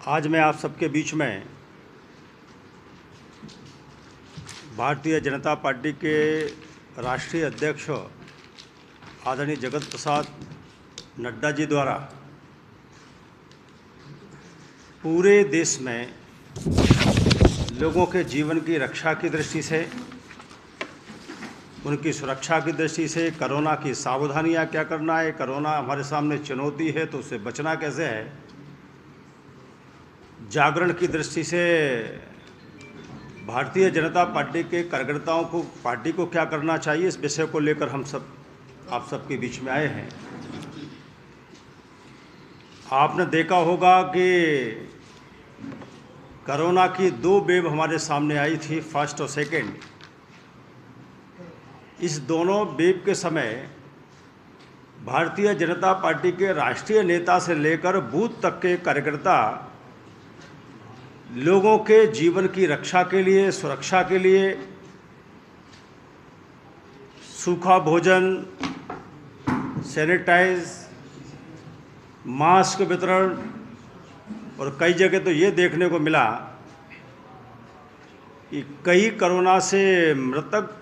आज मैं आप सबके बीच में भारतीय जनता पार्टी के राष्ट्रीय अध्यक्ष आदरणीय जगत प्रसाद नड्डा जी द्वारा पूरे देश में लोगों के जीवन की रक्षा की दृष्टि से, उनकी सुरक्षा की दृष्टि से, कोरोना की सावधानियां क्या करना है, कोरोना हमारे सामने चुनौती है तो उससे बचना कैसे है, जागरण की दृष्टि से भारतीय जनता पार्टी के कार्यकर्ताओं को, पार्टी को क्या करना चाहिए, इस विषय को लेकर हम सब आप सबके बीच में आए हैं। आपने देखा होगा कि कोरोना की 2 वेव हमारे सामने आई थी, फर्स्ट और सेकेंड। इस दोनों वेव के समय भारतीय जनता पार्टी के राष्ट्रीय नेता से लेकर बूथ तक के कार्यकर्ता लोगों के जीवन की रक्षा के लिए, सुरक्षा के लिए सूखा भोजन, सैनिटाइज, मास्क वितरण, और कई जगह तो ये देखने को मिला कि कई कोरोना से मृतक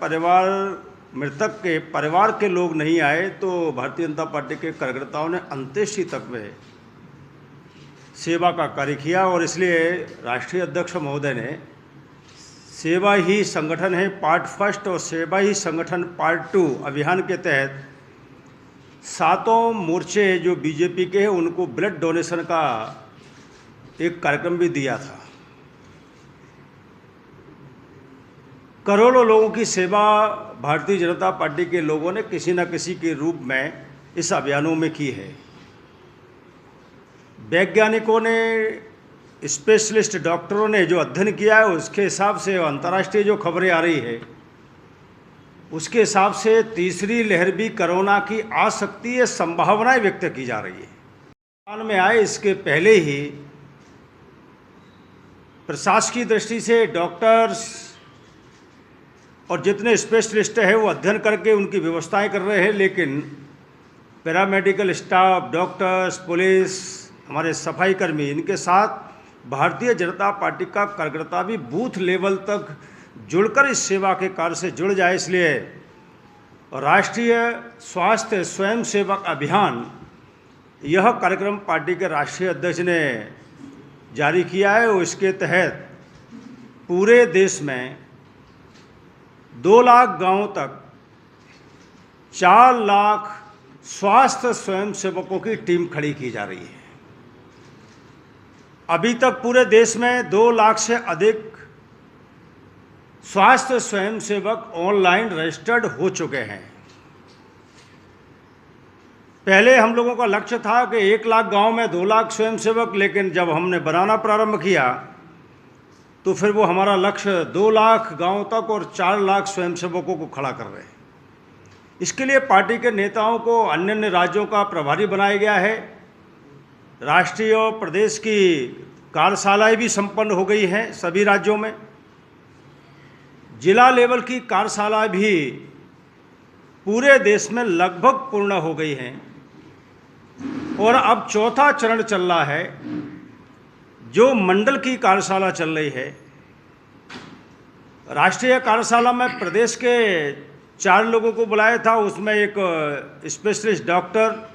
के परिवार के लोग नहीं आए तो भारतीय जनता पार्टी के कार्यकर्ताओं ने अंत्येष्टि तक में सेवा का कार्य किया। और इसलिए राष्ट्रीय अध्यक्ष महोदय ने सेवा ही संगठन है पार्ट फर्स्ट और सेवा ही संगठन पार्ट 2 अभियान के तहत 7 मोर्चे जो बीजेपी के हैं उनको ब्लड डोनेशन का एक कार्यक्रम भी दिया था। करोड़ों लोगों की सेवा भारतीय जनता पार्टी के लोगों ने किसी न किसी के रूप में इस अभियानों में की है। वैज्ञानिकों ने, स्पेशलिस्ट डॉक्टरों ने जो अध्ययन किया है उसके हिसाब से, अंतर्राष्ट्रीय जो खबरें आ रही है उसके हिसाब से तीसरी लहर भी कोरोना की आ सकती है, संभावनाएं व्यक्त की जा रही है। ध्यान में आए इसके पहले ही प्रशासकीय दृष्टि से डॉक्टर्स और जितने स्पेशलिस्ट हैं वो अध्ययन करके उनकी व्यवस्थाएं कर रहे हैं, लेकिन पैरामेडिकल स्टाफ, डॉक्टर्स, पुलिस, हमारे सफाई कर्मी, इनके साथ भारतीय जनता पार्टी का कार्यकर्ता भी बूथ लेवल तक जुड़कर इस सेवा के कार्य से जुड़ जाए। इसलिए राष्ट्रीय स्वास्थ्य स्वयंसेवक अभियान, यह कार्यक्रम पार्टी के राष्ट्रीय अध्यक्ष ने जारी किया है और इसके तहत पूरे देश में 2 लाख गांवों तक 4 लाख स्वास्थ्य स्वयंसेवकों की टीम खड़ी की जा रही है। अभी तक पूरे देश में 2 लाख से अधिक स्वास्थ्य स्वयंसेवक ऑनलाइन रजिस्टर्ड हो चुके हैं। पहले हम लोगों का लक्ष्य था कि 1 लाख गांव में 2 लाख स्वयंसेवक, लेकिन जब हमने बनाना प्रारंभ किया तो फिर वो हमारा लक्ष्य 2 लाख गांव तक और 4 लाख स्वयंसेवकों को खड़ा कर रहे हैं। इसके लिए पार्टी के नेताओं को अन्य अन्य राज्यों का प्रभारी बनाया गया है। राष्ट्रीय और प्रदेश की कार्यशालाएं भी संपन्न हो गई हैं सभी राज्यों में। जिला लेवल की कार्यशाला भी पूरे देश में लगभग पूर्ण हो गई हैं और अब 4था चरण चल रहा है, जो मंडल की कार्यशाला चल रही है। राष्ट्रीय कार्यशाला में प्रदेश के 4 लोगों को बुलाया था, उसमें एक स्पेशलिस्ट डॉक्टर,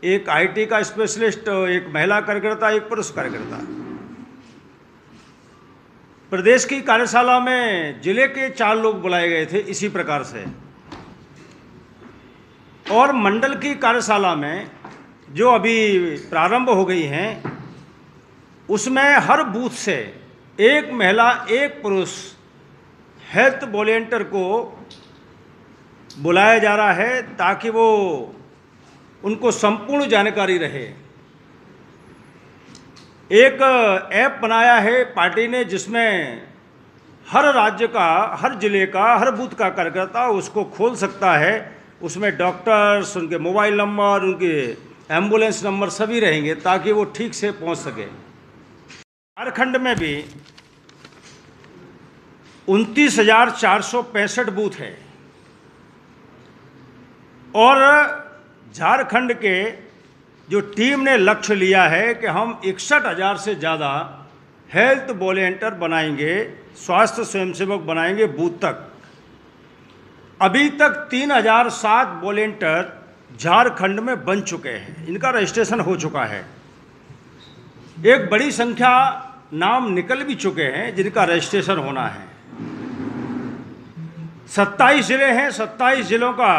एक आईटी का स्पेशलिस्ट, एक महिला कार्यकर्ता, एक पुरुष कार्यकर्ता। प्रदेश की कार्यशाला में जिले के 4 लोग बुलाए गए थे इसी प्रकार से। और मंडल की कार्यशाला में जो अभी प्रारंभ हो गई हैं उसमें हर बूथ से एक महिला, एक पुरुष हेल्थ वॉलंटियर को बुलाया जा रहा है ताकि वो उनको संपूर्ण जानकारी रहे। एक ऐप बनाया है पार्टी ने जिसमें हर राज्य का, हर जिले का, हर बूथ का कार्यकर्ता उसको खोल सकता है। उसमें डॉक्टर्स, उनके मोबाइल नंबर, उनके एम्बुलेंस नंबर सभी रहेंगे ताकि वो ठीक से पहुंच सके। झारखंड में भी 29,465 बूथ है और झारखंड के जो टीम ने लक्ष्य लिया है कि हम 61,000 से ज़्यादा हेल्थ वॉलेंटियर बनाएंगे, स्वास्थ्य स्वयंसेवक बनाएंगे बूथ तक। अभी तक 3,007 वॉलेंटियर झारखंड में बन चुके हैं, इनका रजिस्ट्रेशन हो चुका है। एक बड़ी संख्या नाम निकल भी चुके हैं जिनका रजिस्ट्रेशन होना है। 27 जिले हैं, 27 जिलों का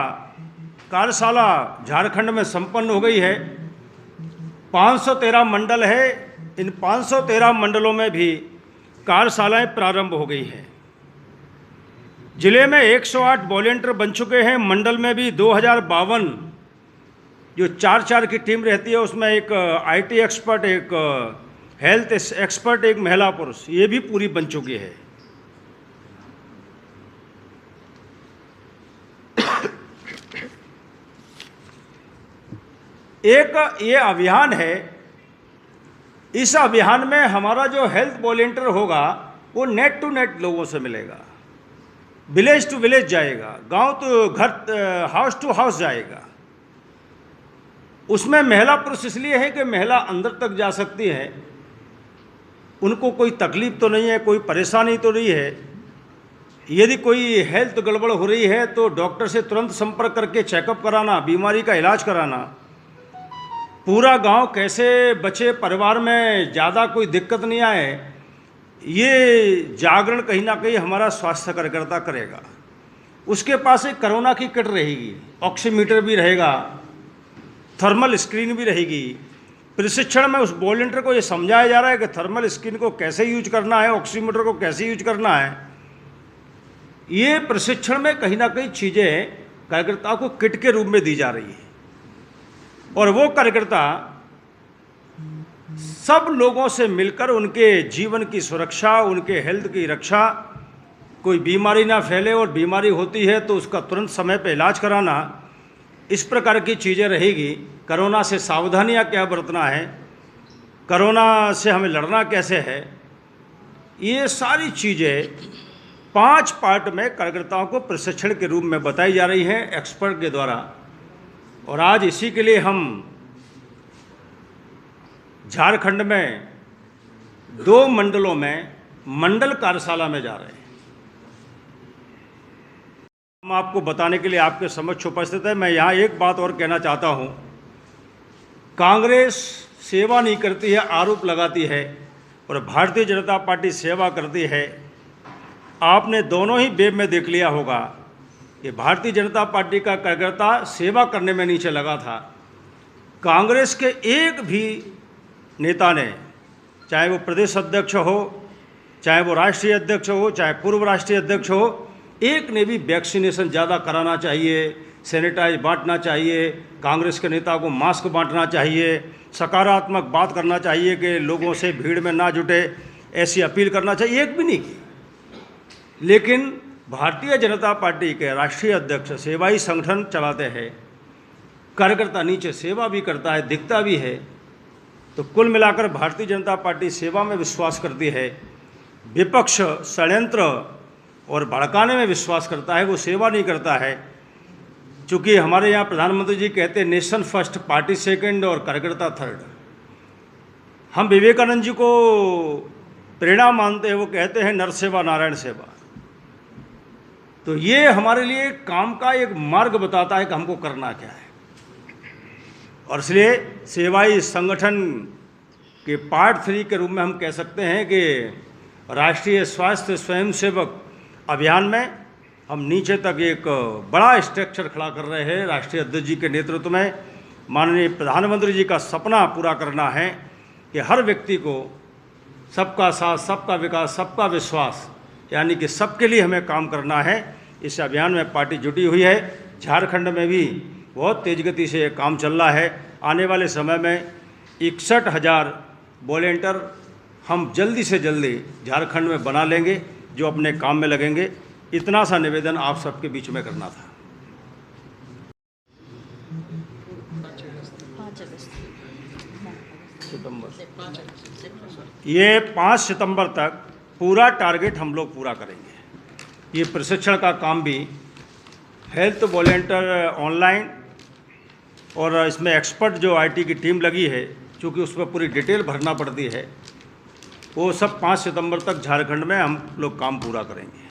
कार्यशाला झारखंड में संपन्न हो गई है। 513 मंडल है, इन 513 मंडलों में भी कार्यशालाएं प्रारंभ हो गई है। जिले में 108 वॉलेंटियर बन चुके हैं। मंडल में भी 2052 जो 4-4 की टीम रहती है, उसमें एक IT एक्सपर्ट, एक हेल्थ एक्सपर्ट, एक महिला पुरुष, ये भी पूरी बन चुकी है। एक ये अभियान है, इस अभियान में हमारा जो हेल्थ वॉलेंटियर होगा वो नेट टू नेट लोगों से मिलेगा, विलेज टू विलेज जाएगा, गांव तो घर, हाउस टू हाउस जाएगा। उसमें महिला पुरुष इसलिए है कि महिला अंदर तक जा सकती है, उनको कोई तकलीफ तो नहीं है, कोई परेशानी तो नहीं है। यदि कोई हेल्थ गड़बड़ हो रही है तो डॉक्टर से तुरंत संपर्क करके चेकअप कराना, बीमारी का इलाज कराना। पूरा गांव कैसे बचे, परिवार में ज़्यादा कोई दिक्कत नहीं आए, ये जागरण कहीं ना कहीं हमारा स्वास्थ्य कार्यकर्ता करेगा। उसके पास एक कोरोना की किट रहेगी, ऑक्सीमीटर भी रहेगा, थर्मल स्क्रीन भी रहेगी। प्रशिक्षण में उस वॉलेंटियर को ये समझाया जा रहा है कि थर्मल स्क्रीन को कैसे यूज करना है, ऑक्सीमीटर को कैसे यूज करना है। ये प्रशिक्षण में कहीं ना कहीं चीज़ें कार्यकर्ता को किट के रूप में दी जा रही है, और वो कार्यकर्ता सब लोगों से मिलकर उनके जीवन की सुरक्षा, उनके हेल्थ की रक्षा, कोई बीमारी ना फैले, और बीमारी होती है तो उसका तुरंत समय पे इलाज कराना, इस प्रकार की चीज़ें रहेगी। कोरोना से सावधानियां क्या बरतना है, कोरोना से हमें लड़ना कैसे है, ये सारी चीज़ें 5 पार्ट में कार्यकर्ताओं को प्रशिक्षण के रूप में बताई जा रही हैं एक्सपर्ट के द्वारा। और आज इसी के लिए हम झारखंड में 2 मंडलों में मंडल कार्यशाला में जा रहे हैं। हम आपको बताने के लिए आपके समक्ष उपस्थित है। मैं यहाँ एक बात और कहना चाहता हूँ, कांग्रेस सेवा नहीं करती है, आरोप लगाती है, और भारतीय जनता पार्टी सेवा करती है। आपने दोनों ही वेब में देख लिया होगा कि भारतीय जनता पार्टी का कार्यकर्ता सेवा करने में नीचे लगा था। कांग्रेस के एक भी नेता ने, चाहे वो प्रदेश अध्यक्ष हो, चाहे वो राष्ट्रीय अध्यक्ष हो, चाहे पूर्व राष्ट्रीय अध्यक्ष हो, एक ने भी वैक्सीनेशन ज़्यादा कराना चाहिए, सैनिटाइज बांटना चाहिए, कांग्रेस के नेता को मास्क बांटना चाहिए, सकारात्मक बात करना चाहिए कि लोगों से भीड़ में ना जुटे, ऐसी अपील करना चाहिए, एक भी नहीं की। लेकिन भारतीय जनता पार्टी के राष्ट्रीय अध्यक्ष सेवाई संगठन चलाते हैं, कार्यकर्ता नीचे सेवा भी करता है, दिखता भी है। तो कुल मिलाकर भारतीय जनता पार्टी सेवा में विश्वास करती है, विपक्ष षड्यंत्र और भड़काने में विश्वास करता है, वो सेवा नहीं करता है। चूँकि हमारे यहाँ प्रधानमंत्री जी कहते हैं नेशन फर्स्ट, पार्टी सेकंड और कार्यकर्ता थर्ड। हम विवेकानंद जी को प्रेरणा मानते हैं, वो कहते हैं नर सेवा नारायण सेवा। तो ये हमारे लिए काम का एक मार्ग बताता है कि हमको करना क्या है। और इसलिए सेवाई संगठन के पार्ट 3 के रूप में हम कह सकते हैं कि राष्ट्रीय स्वास्थ्य स्वयंसेवक अभियान में हम नीचे तक एक बड़ा स्ट्रक्चर खड़ा कर रहे हैं। राष्ट्रीय अध्यक्ष जी के नेतृत्व में माननीय प्रधानमंत्री जी का सपना पूरा करना है कि हर व्यक्ति को सबका साथ, सबका विकास, सबका विश्वास, यानी कि सबके लिए हमें काम करना है। इस अभियान में पार्टी जुटी हुई है। झारखंड में भी बहुत तेज गति से काम चल रहा है। आने वाले समय में 61,000 वॉलेंटियर हम जल्दी से जल्दी झारखंड में बना लेंगे, जो अपने काम में लगेंगे। इतना सा निवेदन आप सबके बीच में करना था। ये 5 सितंबर तक पूरा टारगेट हम लोग पूरा करेंगे। ये प्रशिक्षण का काम भी हेल्थ वॉलेंटियर ऑनलाइन और इसमें एक्सपर्ट जो आईटी की टीम लगी है, चूँकि उसमें पूरी डिटेल भरना पड़ती है, वो सब 5 सितंबर तक झारखंड में हम लोग काम पूरा करेंगे।